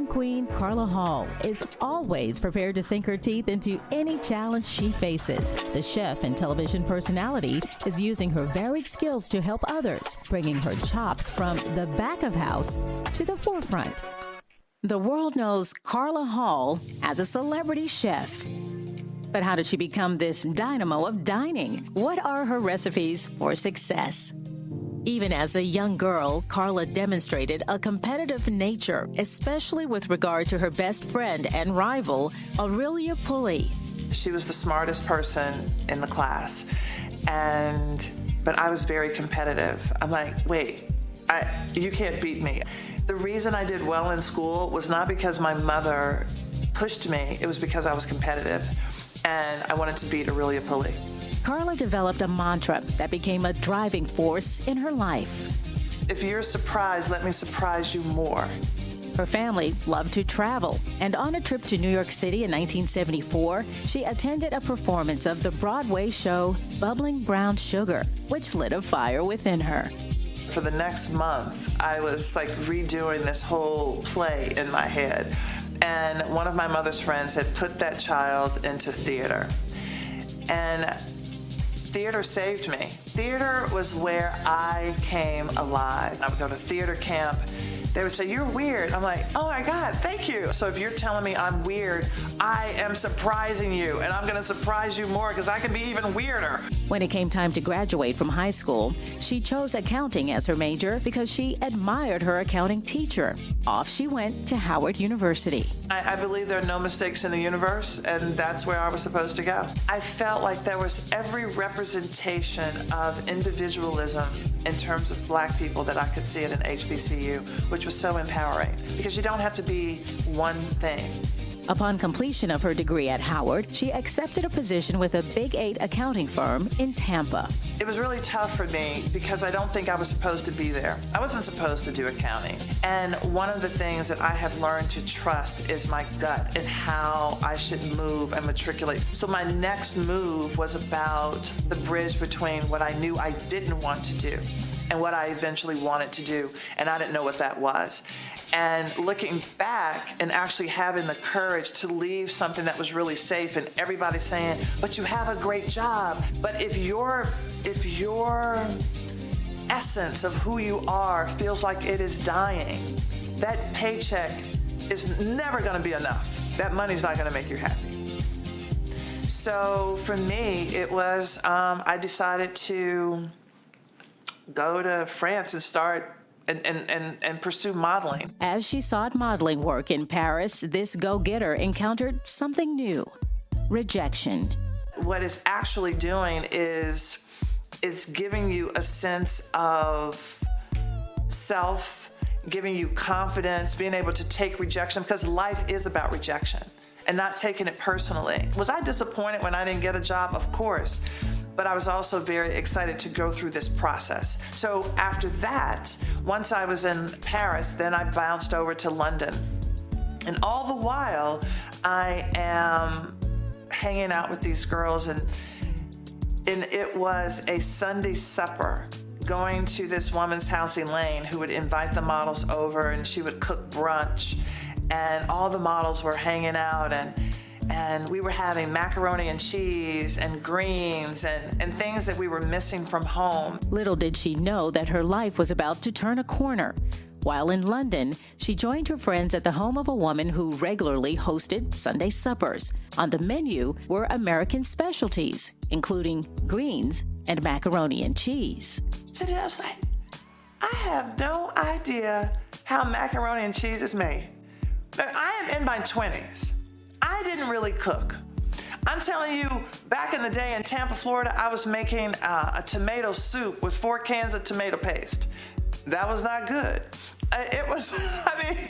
Queen Carla Hall is always prepared to sink her teeth into any challenge she faces. The chef and television personality is using her varied skills to help others, bringing her chops from the back of house to the forefront. The world knows Carla Hall as a celebrity chef. But how did she become this dynamo of dining? What are her recipes for success? Even as a young girl, Carla demonstrated a competitive nature, especially with regard to her best friend and rival, Aurelia Pulley. She was the smartest person in the class, but I was very competitive. I'm like, wait, you can't beat me. The reason I did well in school was not because my mother pushed me, it was because I was competitive, and I wanted to beat Aurelia Pulley. Carla developed a mantra that became a driving force in her life. If you're surprised, let me surprise you more. Her family loved to travel, and on a trip to New York City in 1974, she attended a performance of the Broadway show Bubbling Brown Sugar, which lit a fire within her. For the next month, I was like redoing this whole play in my head, and one of my mother's friends had put that child into theater. And theater saved me. Theater was where I came alive. I would go to theater camp. They would say, "You're weird." I'm like, "Oh my God, thank you." So if you're telling me I'm weird, I am surprising you, and I'm going to surprise you more because I can be even weirder. When it came time to graduate from high school, she chose accounting as her major because she admired her accounting teacher. Off she went to Howard University. I believe there are no mistakes in the universe, and that's where I was supposed to go. I felt like there was every representation of individualism in terms of Black people that I could see at an HBCU, which was so empowering because you don't have to be one thing. Upon completion of her degree at Howard, she accepted a position with a Big 8 accounting firm in Tampa. It was really tough for me because I don't think I was supposed to be there. I wasn't supposed to do accounting. And one of the things that I have learned to trust is my gut and how I should move and matriculate. So my next move was about the bridge between what I knew I didn't want to do and what I eventually wanted to do, and I didn't know what that was. And looking back and actually having the courage to leave something that was really safe, and everybody saying, "But you have a great job." But if your essence of who you are feels like it is dying, that paycheck is never going to be enough. That money's not going to make you happy. So for me, it was I decided to go to France and start and pursue modeling. As she sought modeling work in Paris, this go-getter encountered something new: rejection. What it's actually doing is it's giving you a sense of self, giving you confidence, being able to take rejection, because life is about rejection and not taking it personally. Was I disappointed when I didn't get a job? Of course. But I was also very excited to go through this process. So after that, once I was in Paris, then I bounced over to London. And all the while, I am hanging out with these girls, and it was a Sunday supper, going to this woman's house, Elaine, who would invite the models over, and she would cook brunch, and all the models were hanging out, and we were having macaroni and cheese and greens and things that we were missing from home. Little did she know that her life was about to turn a corner. While in London, she joined her friends at the home of a woman who regularly hosted Sunday suppers. On the menu were American specialties, including greens and macaroni and cheese. So I was like, I have no idea how macaroni and cheese is made. I am in my 20s. I didn't really cook. I'm telling you, back in the day in Tampa, Florida, I was making a tomato soup with 4 cans of tomato paste. That was not good. It was, I mean,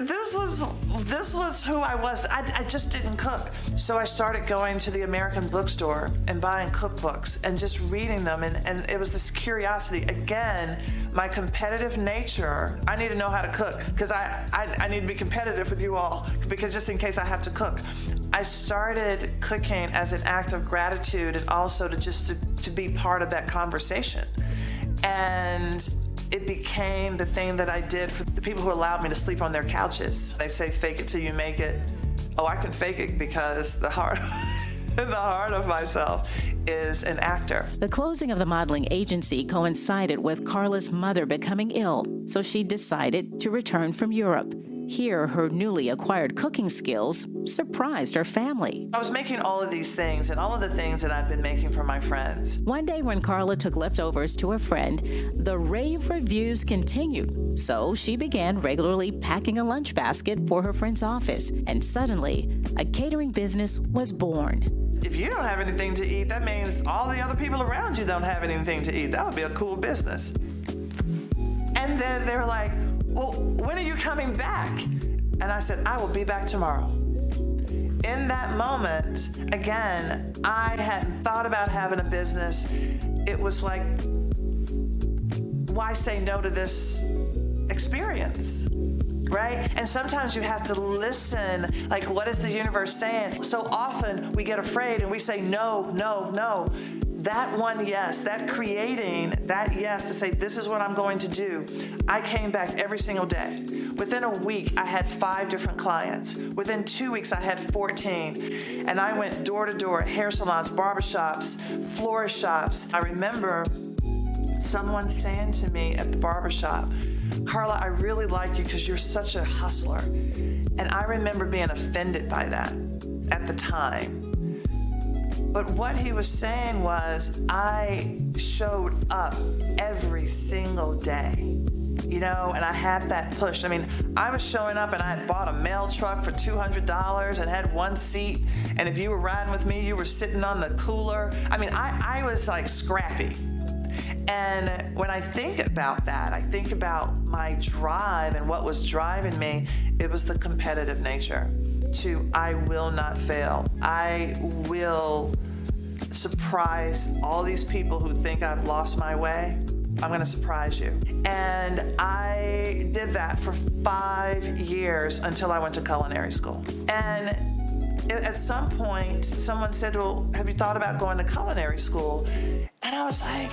this was who I was. I just didn't cook. So I started going to the American bookstore and buying cookbooks and just reading them. And it was this curiosity. Again, my competitive nature, I need to know how to cook because I need to be competitive with you all, because just in case I have to cook. I started cooking as an act of gratitude and also to be part of that conversation. And it became the thing that I did for the people who allowed me to sleep on their couches. They say, fake it till you make it. Oh, I can fake it because the heart of myself is an actor. The closing of the modeling agency coincided with Carla's mother becoming ill, so she decided to return from Europe. Here, her newly acquired cooking skills surprised her family. I was making all of these things and all of the things that I'd been making for my friends. One day when Carla took leftovers to a friend, the rave reviews continued. So she began regularly packing a lunch basket for her friend's office, and suddenly, a catering business was born. If you don't have anything to eat, that means all the other people around you don't have anything to eat. That would be a cool business. And then they're like, well, when are you coming back? And I said, I will be back tomorrow. In that moment, again, I hadn't thought about having a business. It was like, why say no to this experience? Right? And sometimes you have to listen, like, what is the universe saying? So often we get afraid and we say no, no, no. That one yes, that creating that yes to say, this is what I'm going to do. I came back every single day. Within a week, I had 5 different clients. Within 2 weeks, I had 14. And I went door to door, hair salons, barbershops, florist shops. I remember someone saying to me at the barbershop, Carla, I really like you because you're such a hustler. And I remember being offended by that at the time. But what he was saying was, I showed up every single day, you know, and I had that push. I mean, I was showing up and I had bought a mail truck for $200 and had 1 seat. And if you were riding with me, you were sitting on the cooler. I mean, I was like scrappy. And when I think about that, I think about my drive and what was driving me. It was the competitive nature to, I will not fail. I will surprise all these people who think I've lost my way. I'm going to surprise you. And I did that for 5 years until I went to culinary school. And at some point, someone said, well, have you thought about going to culinary school? And I was like,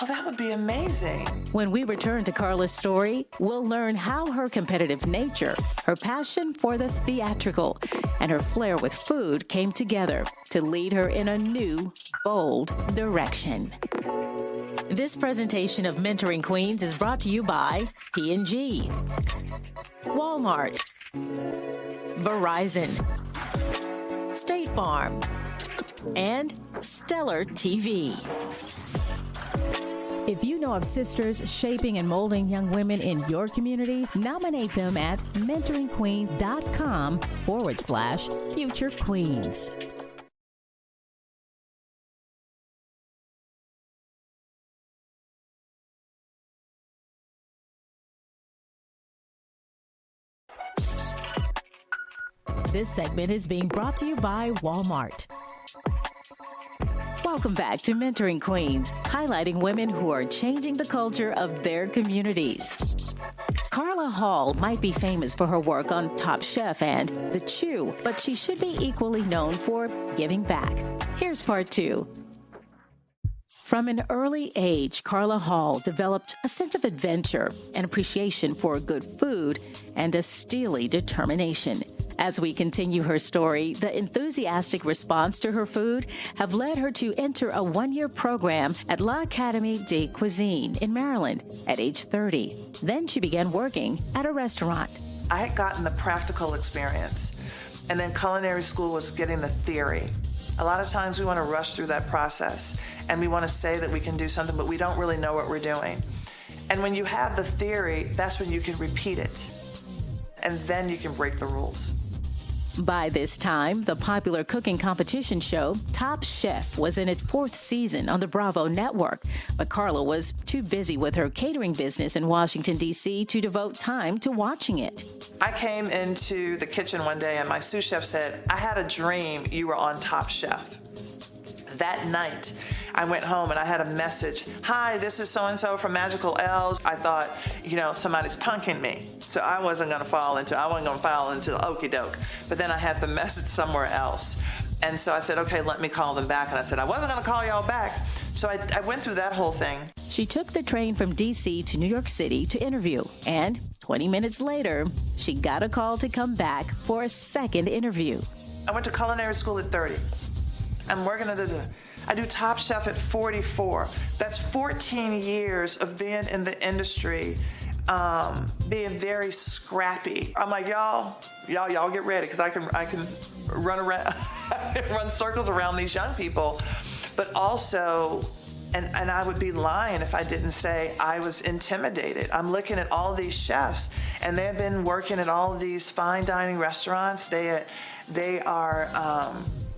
oh, that would be amazing. When we return to Carla's story, we'll learn how her competitive nature, her passion for the theatrical, and her flair with food came together to lead her in a new, bold direction. This presentation of Mentoring Queens is brought to you by P&G, Walmart, Verizon, State Farm, and Stellar TV. If you know of sisters shaping and molding young women in your community, nominate them at mentoringqueen.com/future queens. This segment is being brought to you by Walmart. Welcome back to Mentoring Queens, highlighting women who are changing the culture of their communities. Carla Hall might be famous for her work on Top Chef and The Chew, but she should be equally known for giving back. Here's part 2. From an early age, Carla Hall developed a sense of adventure, an appreciation for good food, and a steely determination. As we continue her story, the enthusiastic response to her food have led her to enter a 1-year program at l'Académie de Cuisine in Maryland at age 30. Then she began working at a restaurant. I had gotten the practical experience, and then culinary school was getting the theory. A lot of times we want to rush through that process, and we want to say that we can do something, but we don't really know what we're doing. And when you have the theory, that's when you can repeat it, and then you can break the rules. By this time, the popular cooking competition show Top Chef was in its 4th season on the Bravo network, but Carla was too busy with her catering business in Washington, D.C. to devote time to watching it. I came into the kitchen one day and my sous chef said, I had a dream you were on Top Chef. That night, I went home and I had a message. Hi, this is so-and-so from Magical Elves. I thought, somebody's punking me. So I wasn't going to fall into the okie doke. But then I had the message somewhere else. And so I said, okay, let me call them back. And I said, I wasn't going to call y'all back. So I went through that whole thing. She took the train from D.C. to New York City to interview. And 20 minutes later, she got a call to come back for a second interview. I went to culinary school at 30. I'm working I do Top Chef at 44. That's 14 years of being in the industry, being very scrappy. I'm like, y'all get ready, because I can run around, run circles around these young people. But also, and I would be lying if I didn't say I was intimidated. I'm looking at all these chefs, and they've been working at all of these fine dining restaurants. They are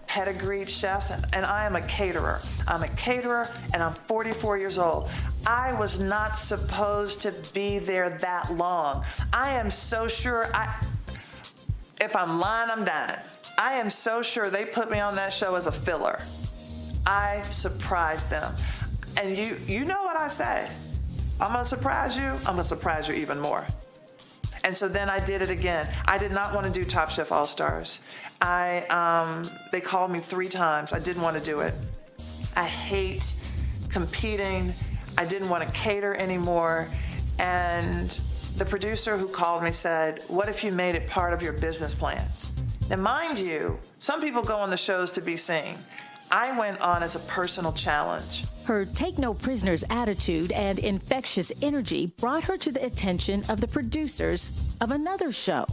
pedigreed chefs, and I am a caterer. I'm a caterer, and I'm 44 years old. I was not supposed to be there that long. I am so sure, if I'm lying, I'm dying. I am so sure they put me on that show as a filler. I surprised them. And you know what I say. I'm gonna surprise you, I'm gonna surprise you even more. And so then I did it again. I did not want to do Top Chef All-Stars. They called me 3 times. I didn't want to do it. I hate competing. I didn't want to cater anymore. And the producer who called me said, what if you made it part of your business plan? Now, mind you, some people go on the shows to be seen. I went on as a personal challenge. Her take-no-prisoners attitude and infectious energy brought her to the attention of the producers of another show.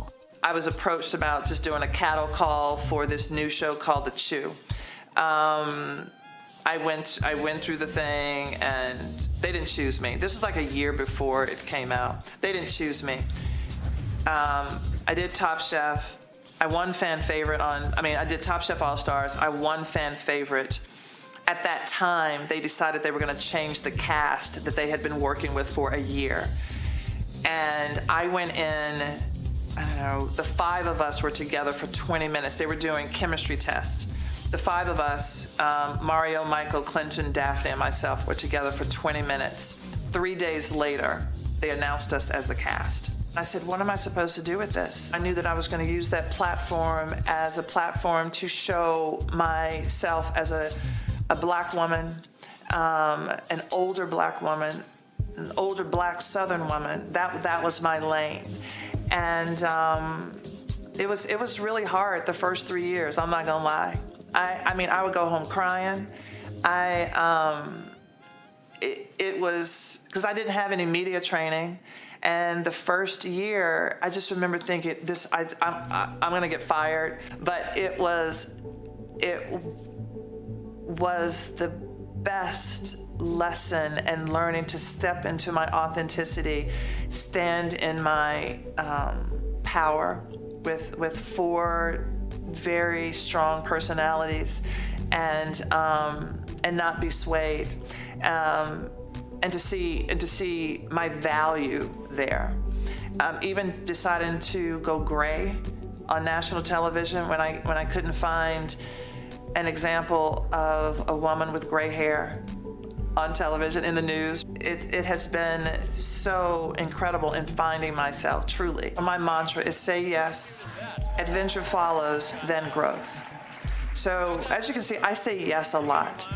I was approached about just doing a cattle call for this new show called The Chew. I went through the thing, and they didn't choose me. This was like a year before it came out. They didn't choose me. I did Top Chef. I won fan favorite I did Top Chef All-Stars. I won fan favorite. At that time, they decided they were going to change the cast that they had been working with for a year. And I went in, I don't know, the 5 of us were together for 20 minutes. They were doing chemistry tests. The 5 of us, Mario, Michael, Clinton, Daphne, and myself, were together for 20 minutes. 3 days later, they announced us as the cast. I said, what am I supposed to do with this? I knew that I was going to use that platform as a platform to show myself as a black woman, an older black woman, an older black Southern woman. That was my lane. And it was really hard the first 3 years, I'm not going to lie. I would go home crying. It was, because I didn't have any media training. And the first year, I just remember thinking, I'm going to get fired. But it was the best lesson and learning to step into my authenticity, stand in my power with 4 very strong personalities, and not be swayed. And to see my value there. Even deciding to go gray on national television when I couldn't find an example of a woman with gray hair on television in the news. It has been so incredible in finding myself, truly. My mantra is say yes, adventure follows, then growth. So as you can see, I say yes a lot.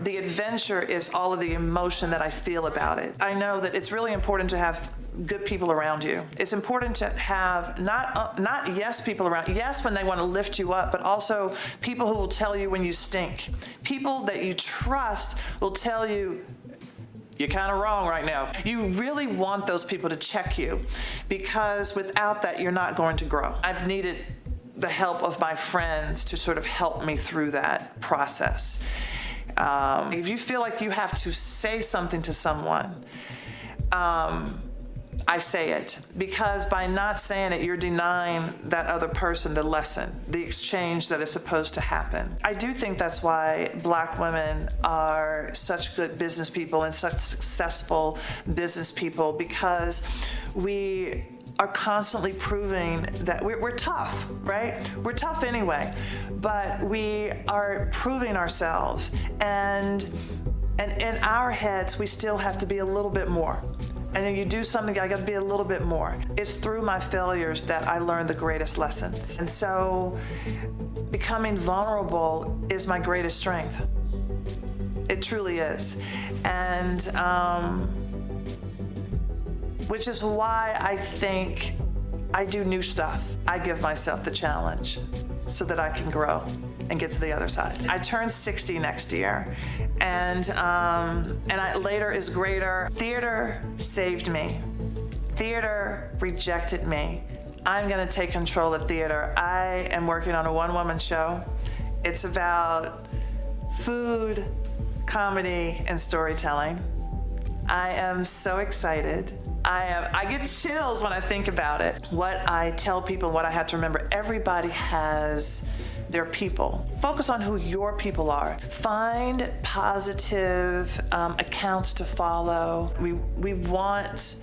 The adventure is all of the emotion that I feel about it. I know that it's really important to have good people around you. It's important to have not yes people around. Yes, when they want to lift you up, but also people who will tell you when you stink. People that you trust will tell you, you're kind of wrong right now. You really want those people to check you, because without that, you're not going to grow. I've needed the help of my friends to sort of help me through that process. If you feel like you have to say something to someone, I say it, because by not saying it, you're denying that other person the lesson, the exchange that is supposed to happen. I do think that's why Black women are such good business people and such successful business people, because we are constantly proving that we're tough, right? We're tough anyway, but we are proving ourselves, and in our heads, we still have to be a little bit more. And then you do something, I got to be a little bit more. It's through my failures that I learned the greatest lessons. And so becoming vulnerable is my greatest strength. It truly is. And which is why I think I do new stuff. I give myself the challenge so that I can grow and get to the other side. I turn 60 next year, and later is greater. Theater saved me. Theater rejected me. I'm gonna take control of theater. I am working on a one-woman show. It's about food, comedy, and storytelling. I am so excited. I get chills when I think about it. What I tell people, what I have to remember, everybody has their people. Focus on who your people are. Find positive accounts to follow. We want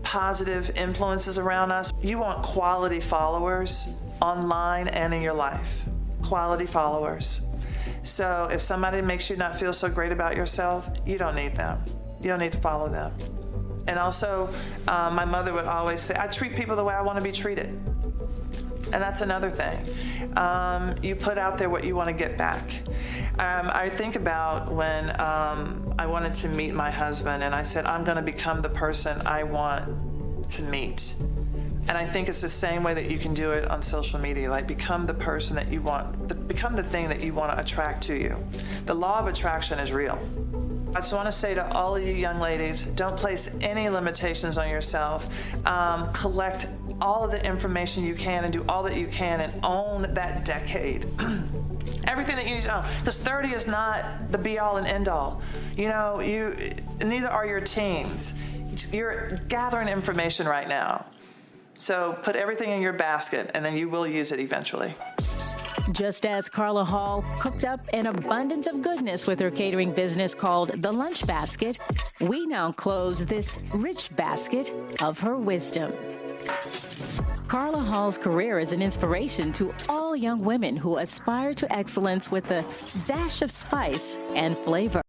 positive influences around us. You want quality followers online and in your life. Quality followers. So if somebody makes you not feel so great about yourself, you don't need them. You don't need to follow them. And also, my mother would always say, I treat people the way I want to be treated. And that's another thing. You put out there what you want to get back. I think about when I wanted to meet my husband, and I said, I'm going to become the person I want to meet. And I think it's the same way that you can do it on social media. Like, become the person that you want, become the thing that you want to attract to you. The law of attraction is real. I just want to say to all of you young ladies, don't place any limitations on yourself. Collect all of the information you can and do all that you can and own that decade. Everything that you need to own. Because 30 is not the be-all and end-all. You know, neither are your teens. You're gathering information right now. So put everything in your basket, and then you will use it eventually. Just as Carla Hall cooked up an abundance of goodness with her catering business called The Lunch Basket, we now close this rich basket of her wisdom. Carla Hall's career is an inspiration to all young women who aspire to excellence with a dash of spice and flavor.